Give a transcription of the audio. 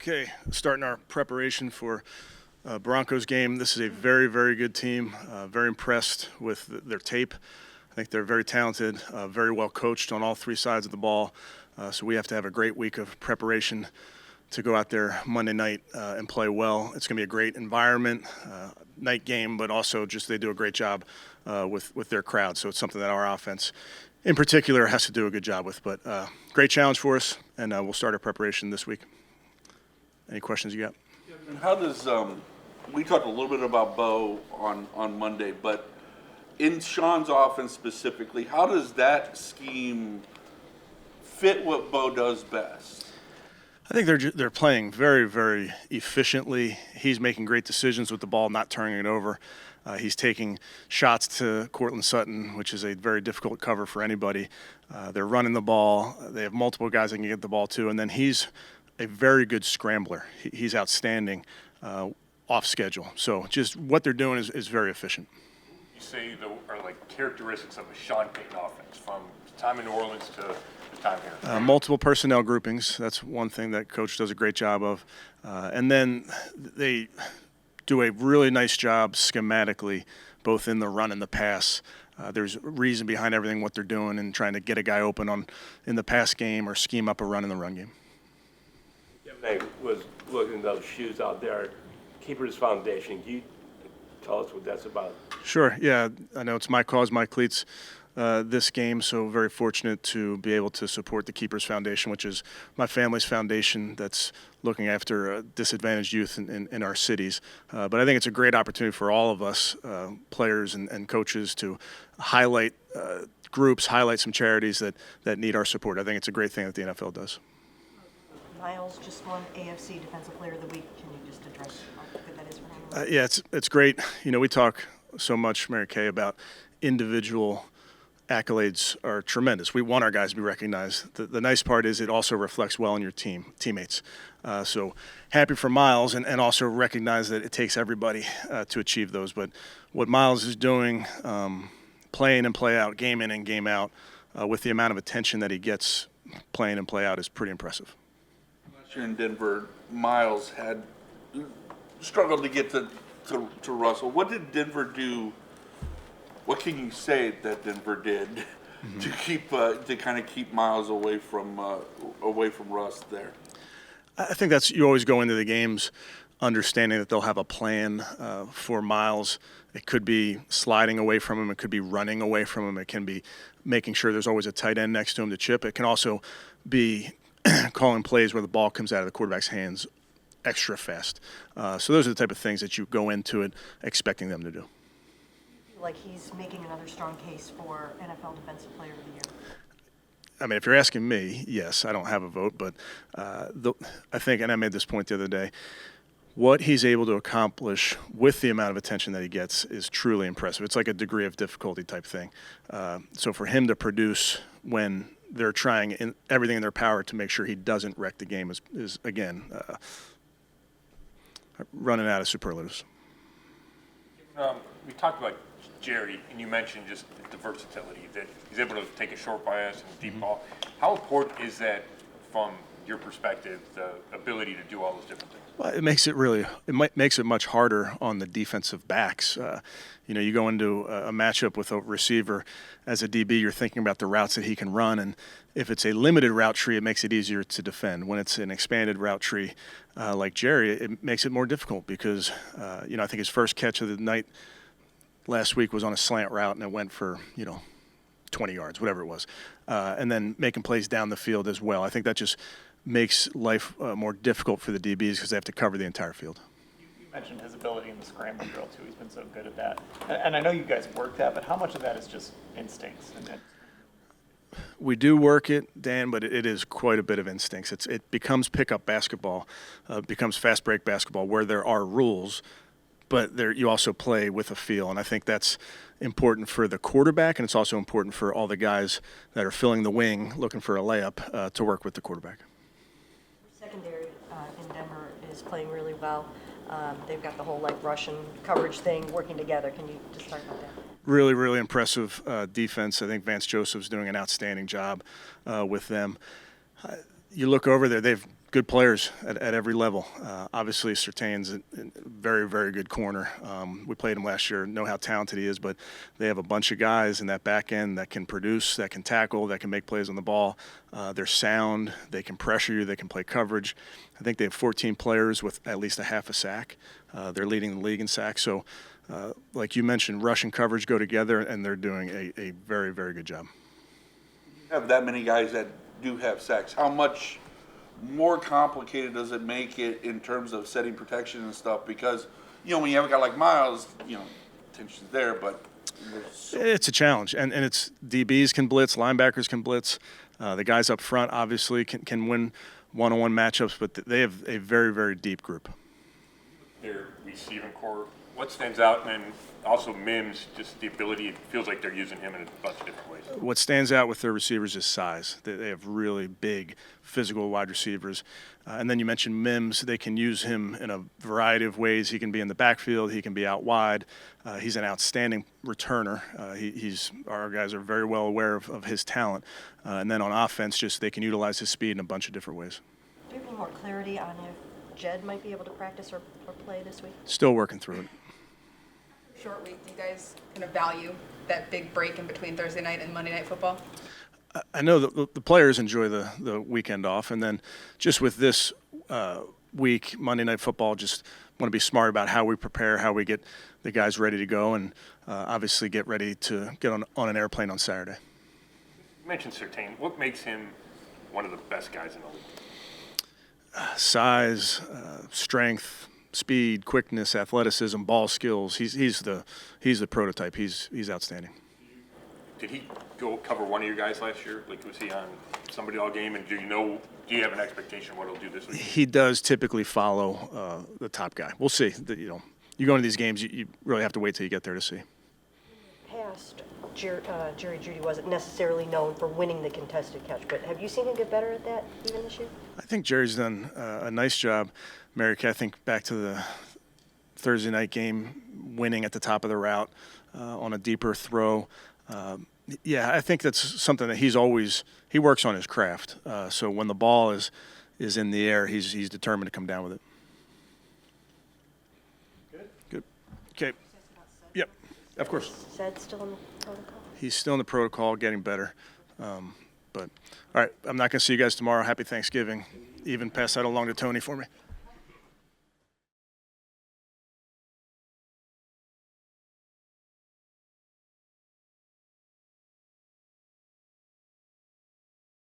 Okay, starting our preparation for Broncos game. This is a very, very good team. Very impressed with their tape. I think they're very talented, very well coached on all three sides of the ball. So we have to have a great week of preparation to go out there Monday night and play well. It's going to be a great environment, night game, but also just they do a great job with their crowd. So it's something that our offense in particular has to do a good job with. But great challenge for us, and we'll start our preparation this week. Any questions you got? And how does we talked a little bit about Bo on Monday, but in Sean's offense specifically, how does that scheme fit what Bo does best? I think they're playing very, very efficiently. He's making great decisions with the ball, not turning it over. He's taking shots to Cortland Sutton, which is a very difficult cover for anybody. They're running the ball. They have multiple guys they can get the ball to, and then he's a very good scrambler. He's outstanding off schedule. So just what they're doing is very efficient. You say are like characteristics of a Sean Payton offense from time in New Orleans to the time here? Multiple personnel groupings. That's one thing that coach does a great job of. And then they do a really nice job schematically, both in the run and the pass. There's reason behind everything what they're doing and trying to get a guy open in the pass game or scheme up a run in the run game. I was looking at those shoes out there, Keeper's Foundation. Can you tell us what that's about? Sure. Yeah, I know it's my cause, my cleats this game, so very fortunate to be able to support the Keepers Foundation, which is my family's foundation that's looking after disadvantaged youth in our cities. But I think it's a great opportunity for all of us, players and coaches, to highlight groups, highlight some charities that need our support. I think it's a great thing that the NFL does. Miles just won AFC Defensive Player of the Week. Can you just address how good that is for him? Yeah, it's great. You know, we talk so much, Mary Kay, about individual accolades are tremendous. We want our guys to be recognized. The nice part is it also reflects well on your teammates. So happy for Miles and also recognize that it takes everybody to achieve those. But what Miles is doing, play in and play out, game in and game out, with the amount of attention that he gets playing and play out is pretty impressive. In Denver, Miles had struggled to get to Russell. What did Denver do? What can you say that Denver did to keep to kind of keep Miles away from Russ there? I think that's, you always go into the games understanding that they'll have a plan for Miles. It could be sliding away from him. It could be running away from him. It can be making sure there's always a tight end next to him to chip. It can also be calling plays where the ball comes out of the quarterback's hands extra fast. So those are the type of things that you go into it expecting them to do. Like he's making another strong case for NFL Defensive Player of the Year. I mean, if you're asking me, yes, I don't have a vote, but I think, and I made this point the other day, what he's able to accomplish with the amount of attention that he gets is truly impressive. It's like a degree of difficulty type thing. So for him to produce when they're trying everything in their power to make sure he doesn't wreck the game is again, running out of superlatives. We talked about Jerry, and you mentioned just the versatility, that he's able to take a short pass and deep ball. How important is that from your perspective, the ability to do all those different things? Well, it makes it much harder on the defensive backs. You go into a matchup with a receiver as a DB, you're thinking about the routes that he can run, and if it's a limited route tree, it makes it easier to defend. When it's an expanded route tree like Jerry, it makes it more difficult because, I think his first catch of the night last week was on a slant route, and it went for, 20 yards, whatever it was, and then making plays down the field as well. I think that just makes life more difficult for the DBs because they have to cover the entire field. You mentioned his ability in the scramble drill, too. He's been so good at that. And I know you guys work that, but how much of that is just instincts? We do work it, Dan, but it is quite a bit of instincts. It becomes pickup basketball, becomes fast break basketball where there are rules, but you also play with a feel. And I think that's important for the quarterback, and it's also important for all the guys that are filling the wing looking for a layup to work with the quarterback. Secondary in Denver is playing really well. They've got the whole Russian coverage thing working together. Can you just talk about that? Really, really impressive defense. I think Vance Joseph's doing an outstanding job with them. You look over there, they've good players at every level. Obviously, Surtain's a very, very good corner. We played him last year, know how talented he is, but they have a bunch of guys in that back end that can produce, that can tackle, that can make plays on the ball. They're sound. They can pressure you. They can play coverage. I think they have 14 players with at least a half a sack. They're leading the league in sacks. So, like you mentioned, rush and coverage go together, and they're doing a very, very good job. You have that many guys that do have sacks. How much more complicated does it make it in terms of setting protection and stuff? Because, when you have a guy like Miles, tension's there, but it's a challenge. And it's DBs can blitz, linebackers can blitz. The guys up front obviously can win one-on-one matchups, but they have a very, very deep group. Their receiving core, what stands out, and also Mims, just the ability, it feels like they're using him in a bunch of different ways. What stands out with their receivers is size. They have really big, physical wide receivers. And then you mentioned Mims. They can use him in a variety of ways. He can be in the backfield. He can be out wide. He's an outstanding returner. Our guys are very well aware of his talent. And then on offense, they can utilize his speed in a bunch of different ways. Do you have any more clarity on if Jed might be able to practice or play this week? Still working through it. Short week, do you guys kind of value that big break in between Thursday night and Monday Night Football? I know that the players enjoy the weekend off, and then just with this week, Monday Night Football, just want to be smart about how we prepare, how we get the guys ready to go, and obviously get ready to get on an airplane on Saturday. You mentioned Surtain. What makes him one of the best guys in the league? Size, strength, speed, quickness, athleticism, ball skills. He's the prototype. He's outstanding. Did he go cover one of your guys last year? Like, was he on somebody all game? And do you have an expectation what he'll do this week? He does typically follow the top guy. We'll see. You go into these games, you really have to wait till you get there to see. Past, Jerry Jeudy wasn't necessarily known for winning the contested catch, but have you seen him get better at that even this year? I think Jerry's done a nice job. Merrick, I think back to the Thursday night game, winning at the top of the route on a deeper throw. I think that's something that he works on his craft. So when the ball is in the air, he's determined to come down with it. Good. Okay. Yep. Of course. Zed's still in the protocol? He's still in the protocol, getting better. But all right, I'm not going to see you guys tomorrow. Happy Thanksgiving. Even pass that along to Tony for me.